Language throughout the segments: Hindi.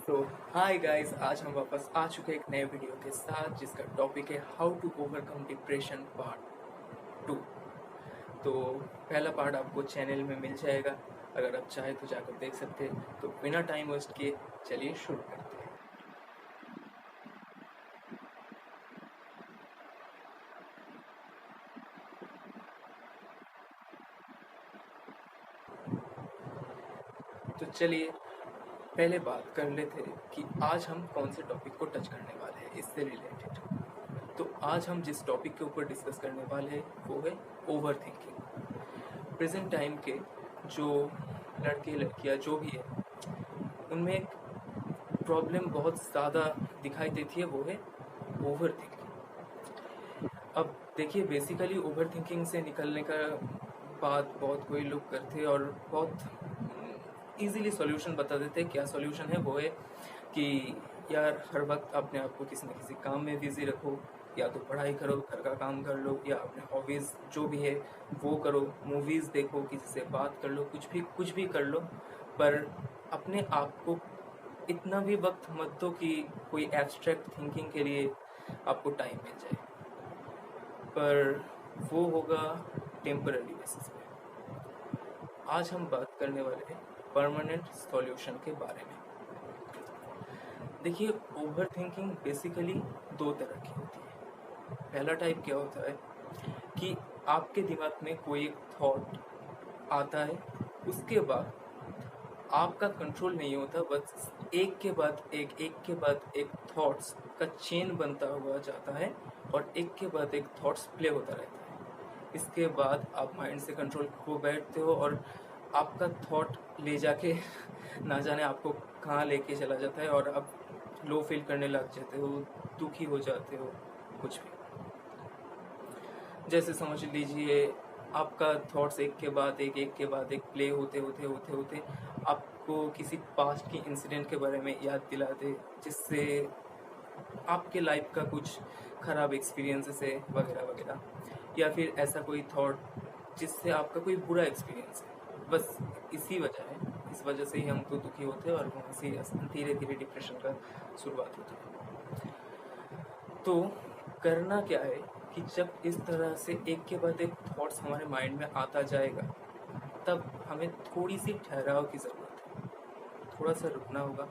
तो हाय गाइस, आज हम वापस आ चुके हैं एक नए वीडियो के साथ जिसका टॉपिक है how to overcome depression part 2। तो पहला पार्ट आपको चैनल में मिल जाएगा, अगर आप चाहे तो जाकर देख सकते हैं। तो बिना टाइम वेस्ट किए चलिए शुरू करते हैं। तो चलिए पहले बात कर लेते हैं कि आज हम कौन से टॉपिक को टच करने वाले हैं इससे रिलेटेड। तो आज हम जिस टॉपिक के ऊपर डिस्कस करने वाले हैं वो है ओवर थिंकिंग। प्रेजेंट टाइम के जो लड़के लड़कियां जो भी है उनमें एक प्रॉब्लम बहुत ज़्यादा दिखाई देती है, वो है ओवर थिंकिंग। अब देखिए, बेसिकली ओवर थिंकिंग से निकलने का बात बहुत कोई लोग करते हैं और बहुत इजीली सॉल्यूशन बता देते हैं। क्या सॉल्यूशन है? वो है कि यार हर वक्त अपने आप को किसी न किसी काम में बिजी रखो, या तो पढ़ाई करो, घर का काम कर लो, या अपने हॉबीज़ जो भी है वो करो, मूवीज़ देखो, किसी से बात कर लो, कुछ भी कर लो, पर अपने आप को इतना भी वक्त मत दो कि कोई एब्स्ट्रैक्ट थिंकिंग के लिए आपको टाइम मिल जाए, पर वो होगा टेम्पररी बेसिस पे। आज हम बात करने वाले हैं परमानेंट सॉल्यूशन के बारे में। देखिए, ओवर थिंकिंग बेसिकली दो तरह की होती है। पहला टाइप क्या होता है कि आपके दिमाग में कोई एक थॉट आता है, उसके बाद आपका कंट्रोल नहीं होता, बस एक के बाद एक थॉट्स का चेन बनता हुआ जाता है और एक के बाद एक थॉट्स प्ले होता रहता है। इसके बाद आप माइंड से कंट्रोल खो बैठते हो और आपका थॉट ले जाके ना जाने आपको कहाँ लेके चला जाता है और आप लो फील करने लग जाते हो, दुखी हो जाते हो, कुछ भी। जैसे समझ लीजिए, आपका थॉट्स एक के बाद एक प्ले होते आपको किसी पास्ट की इंसिडेंट के बारे में याद दिला दे, जिससे आपके लाइफ का कुछ ख़राब एक्सपीरियंसेस है वगैरह वगैरह, या फिर ऐसा कोई थॉट जिससे आपका कोई बुरा एक्सपीरियंस है। बस इस वजह से ही हम तो दुखी होते हैं और वहाँ से धीरे धीरे डिप्रेशन का शुरुआत होती है। तो करना क्या है कि जब इस तरह से एक के बाद एक थॉट्स हमारे माइंड में आता जाएगा, तब हमें थोड़ी सी ठहराव की ज़रूरत है। थोड़ा सा रुकना होगा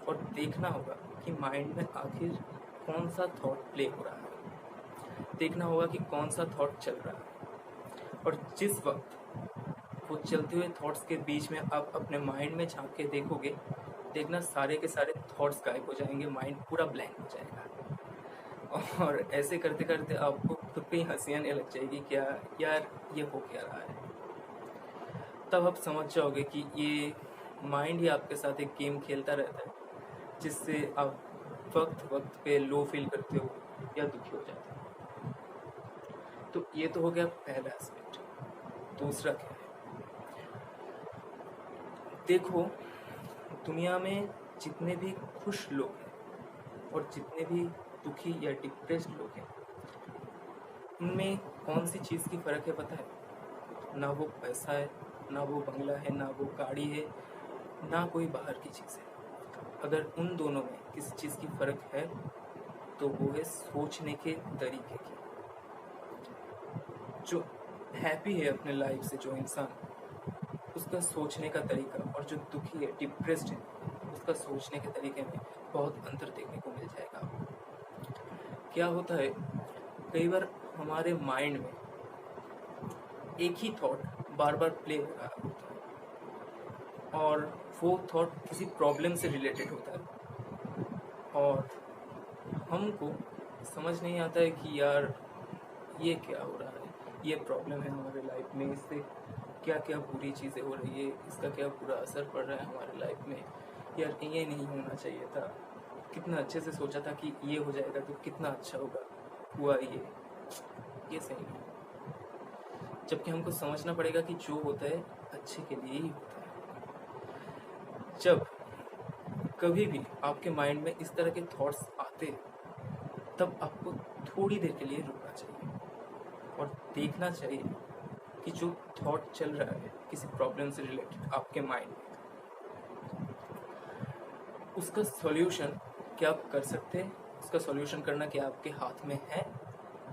और देखना होगा कि माइंड में आखिर कौन सा थॉट प्ले हो रहा है। देखना होगा कि कौन सा थॉट चल रहा है, और जिस वक्त वो चलते हुए थॉट्स के बीच में आप अपने माइंड में झांक के देखोगे, देखना सारे के सारे थॉट्स गायब हो जाएंगे, माइंड पूरा ब्लैंक हो जाएगा। और ऐसे करते करते आपको खुद पे ही हंसी आने लग जाएगी, क्या यार ये हो क्या रहा है। तब आप समझ जाओगे कि ये माइंड ही आपके साथ एक गेम खेलता रहता है, जिससे आप वक्त वक्त पे लो फील करते हो या दुखी हो जाते हो। तो ये तो हो गया पहला एस्पेक्ट। दूसरा क्या है? देखो, दुनिया में जितने भी खुश लोग हैं और जितने भी दुखी या डिप्रेस्ड लोग हैं, उनमें कौन सी चीज़ की फ़र्क है पता है? ना वो पैसा है, ना वो बंगला है, ना वो गाड़ी है, ना कोई बाहर की चीज़ है। अगर उन दोनों में किसी चीज़ की फ़र्क है तो वो है सोचने के तरीके की। जो हैप्पी है अपने लाइफ से जो इंसान, उसका सोचने का तरीका, और जो दुखी है, डिप्रेस्ड है, उसका सोचने के तरीके में बहुत अंतर देखने को मिल जाएगा आपको। क्या होता है, कई बार हमारे माइंड में एक ही थॉट बार बार प्ले हो रहा होता है और वो थॉट किसी प्रॉब्लम से रिलेटेड होता है, और हमको समझ नहीं आता है कि यार ये क्या हो रहा है, ये प्रॉब्लम है हमारे लाइफ में, इससे क्या क्या बुरी चीज़ें हो रही है, इसका क्या बुरा असर पड़ रहा है हमारे लाइफ में। यार ये नहीं होना चाहिए था, कितना अच्छे से सोचा था कि ये हो जाएगा तो कितना अच्छा होगा, हुआ ये सही नहीं। जबकि हमको समझना पड़ेगा कि जो होता है अच्छे के लिए ही होता है। जब कभी भी आपके माइंड में इस तरह के थॉट्स आते, तब आपको थोड़ी देर के लिए रुकना चाहिए और देखना चाहिए कि जो थॉट चल रहा है किसी प्रॉब्लम से रिलेटेड आपके माइंड में, उसका सॉल्यूशन क्या आप कर सकते हैं, उसका सॉल्यूशन करना क्या आपके हाथ में है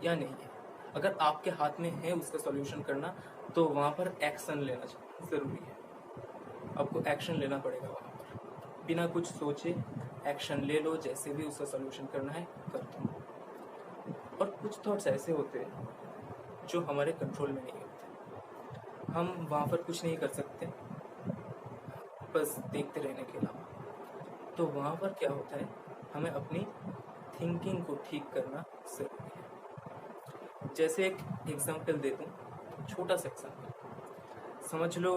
या नहीं है। अगर आपके हाथ में है उसका सॉल्यूशन करना, तो वहाँ पर एक्शन लेना ज़रूरी है। आपको एक्शन लेना पड़ेगा वहाँ पर, बिना कुछ सोचे एक्शन ले लो, जैसे भी उसका सॉल्यूशन करना है कर दो। और कुछ थॉट्स ऐसे होते हैं जो हमारे कंट्रोल में नहीं होते, हम वहाँ पर कुछ नहीं कर सकते बस देखते रहने के अलावा। तो वहाँ पर क्या होता है, हमें अपनी थिंकिंग को ठीक करना ज़रूरी है। जैसे एक एग्जांपल दे दूँ, छोटा सा एग्जांपल समझ लो।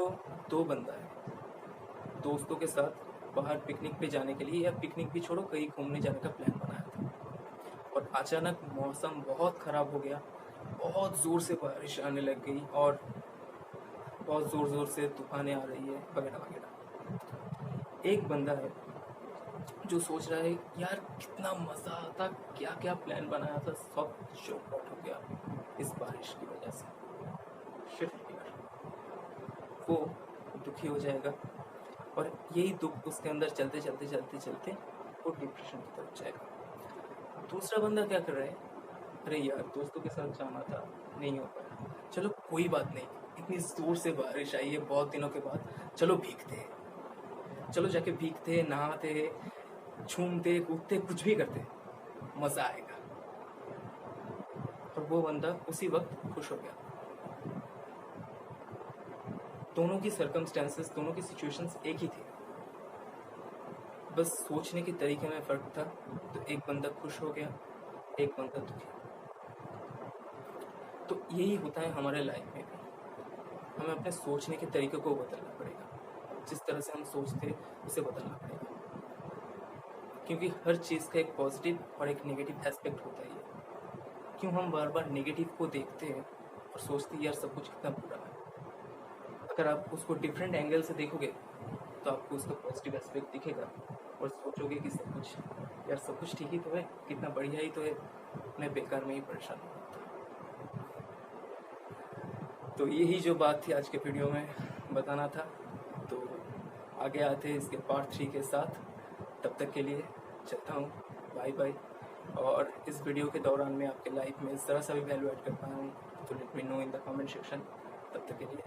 दो बंदा है, दोस्तों के साथ बाहर पिकनिक पे जाने के लिए, या पिकनिक भी छोड़ो, कहीं घूमने जाने का प्लान बनाया था, और अचानक मौसम बहुत ख़राब हो गया, बहुत ज़ोर से बारिश आने लग गई और बहुत ज़ोर ज़ोर से तूफानें आ रही है वगैरह वगैरह। एक बंदा है जो सोच रहा है यार कितना मज़ा आता, क्या क्या प्लान बनाया था, सब चौपट हो गया इस बारिश की वजह से। शिट यार, वो दुखी हो जाएगा और यही दुख उसके अंदर चलते चलते चलते चलते वो डिप्रेशन की तरफ जाएगा। दूसरा बंदा क्या कर रहा है, अरे यार दोस्तों के साथ जाना था, नहीं हो पाया, चलो कोई बात नहीं, इतनी जोर से बारिश आई है बहुत दिनों के बाद, चलो भीगते हैं, चलो जाके भीगते, नहाते, झूमते कूदते, कुछ भी करते, मजा आएगा। और वो बंदा उसी वक्त खुश हो गया। दोनों की सर्कमस्टेंसेस, दोनों की सिचुएशंस एक ही थी, बस सोचने के तरीके में फ़र्क था। तो एक बंदा खुश हो गया, एक बंदा दुखी। तो यही होता है हमारे लाइफ में भी, हमें अपने सोचने के तरीके को बदलना पड़ेगा, जिस तरह से हम सोचते हैं उसे बदलना पड़ेगा, क्योंकि हर चीज़ का एक पॉजिटिव और एक नेगेटिव एस्पेक्ट होता ही है। क्यों हम बार बार नेगेटिव को देखते हैं और सोचते हैं यार सब कुछ कितना बुरा है। अगर आप उसको डिफरेंट एंगल से देखोगे तो आपको उसका पॉजिटिव एस्पेक्ट दिखेगा और सोचोगे कि सब कुछ यार सब कुछ ठीक ही तो है, कितना बढ़िया ही तो है, मैं बेकार में ही परेशान हूँ। तो यही जो बात थी आज के वीडियो में बताना था। तो आगे आते हैं इसके पार्ट 3 के साथ। तब तक के लिए चलता हूँ, बाय बाय। और इस वीडियो के दौरान मैं आपके लाइफ में ज़रा सा भी वैल्यू ऐड कर पाया हूँ तो let me know in the comment section. तब तक के लिए